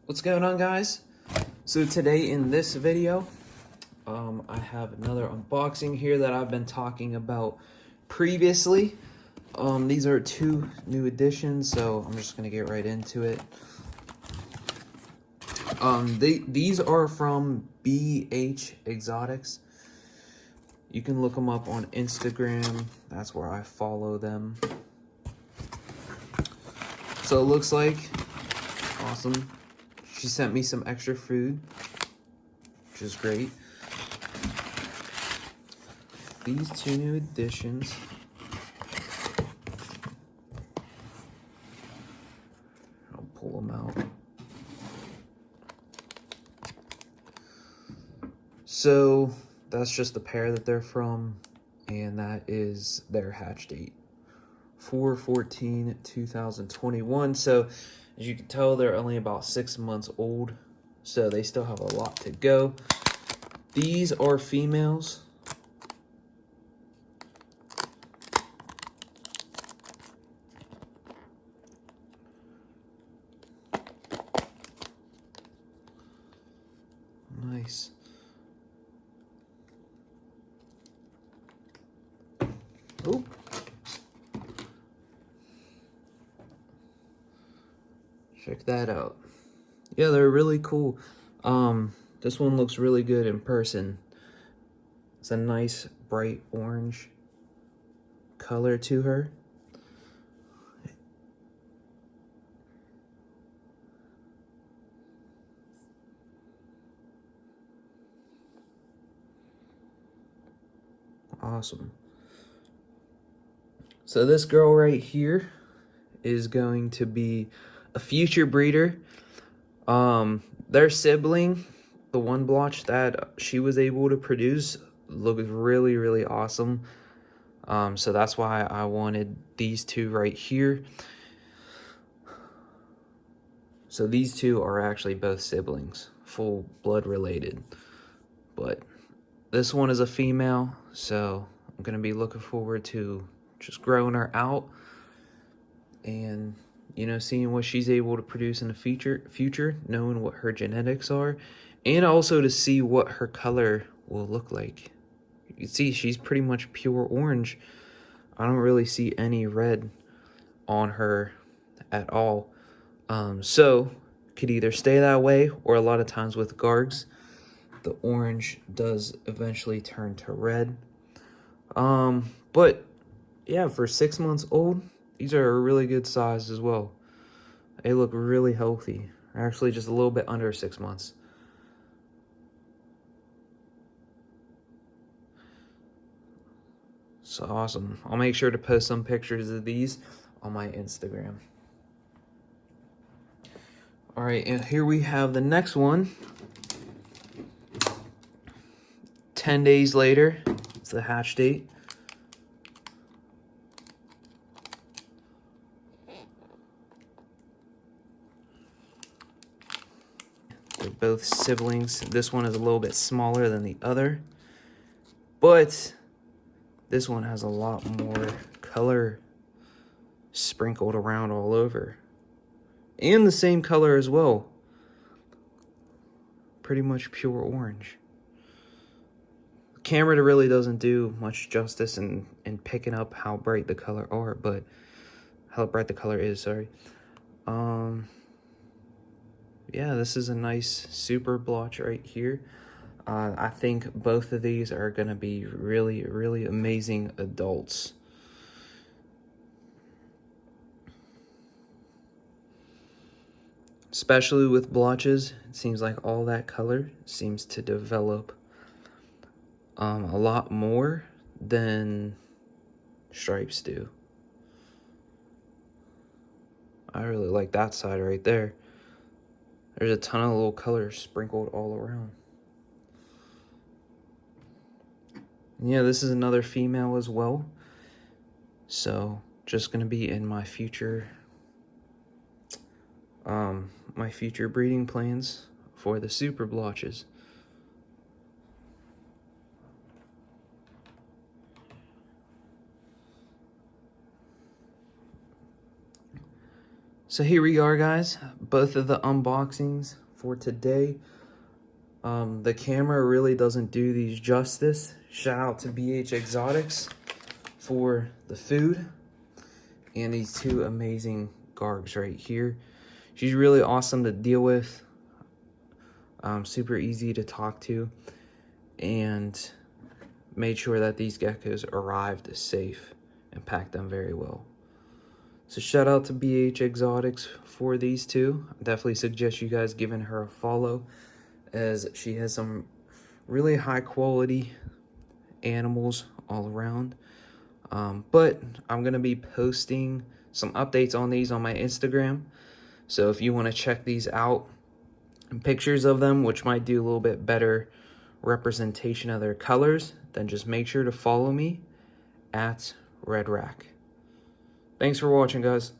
What's going on, guys? So today in this video, I have another unboxing here that I've been talking about previously. These are two new additions, so I'm just gonna get right into it. These are from BH Exotics. You can look them up on Instagram. That's where I follow them. So it looks like awesome. She sent me some extra food, which is great. These two new additions. I'll pull them out. So that's just the pair that they're from, and that is their hatch date, 4/14/2021. So as you can tell, they're only about 6 months old, so they still have a lot to go. These are females. Nice. Oh. Check that out. Yeah, they're really cool. This one looks really good in person. It's a nice bright orange color to her. Awesome. So this girl right here is going to be a future breeder. Their sibling, the one blotch that she was able to produce, looks really awesome. So that's why I wanted these two right here. So these two are actually both siblings, full blood related. But this one is a female, so I'm gonna be looking forward to just growing her out and, you know, seeing what she's able to produce in the future, knowing what her genetics are, and also to see what her color will look like. You can see she's pretty much pure orange. I don't really see any red on her at all. So could either stay that way, or a lot of times with Gargs, the orange does eventually turn to red. But yeah, for 6 months old, these are a really good size as well. They look really healthy. Actually, just a little bit under 6 months. So awesome. I'll make sure to post some pictures of these on my Instagram. All right, and here we have the next one. 10 days later, it's the hatch date. They're both siblings. This one is a little bit smaller than the other, but this one has a lot more color sprinkled around all over. And the same color as well. Pretty much pure orange. The camera really doesn't do much justice in picking up how bright the color are, but how bright the color is, sorry. Yeah, this is a nice super blotch right here. I think both of these are gonna be really amazing adults. Especially with blotches, it seems like all that color seems to develop a lot more than stripes do. I really like that side right there. There's a ton of little colors sprinkled all around. And yeah, this is another female as well. So just gonna be in my future breeding plans for the super blotches. So here we are, guys. Both of the unboxings for today. The camera really doesn't do these justice. Shout out to BH Exotics for the food and these two amazing Gargs right here. She's really awesome to deal with. Super easy to talk to, and made sure that these geckos arrived safe and packed them very well. So shout out to BH Exotics for these two. I definitely suggest you guys giving her a follow, as she has some really high quality animals all around. But I'm gonna be posting some updates on these on my Instagram, so if you want to check these out and pictures of them, which might do a little bit better representation of their colors, then just make sure to follow me at Red Rack. Thanks for watching, guys.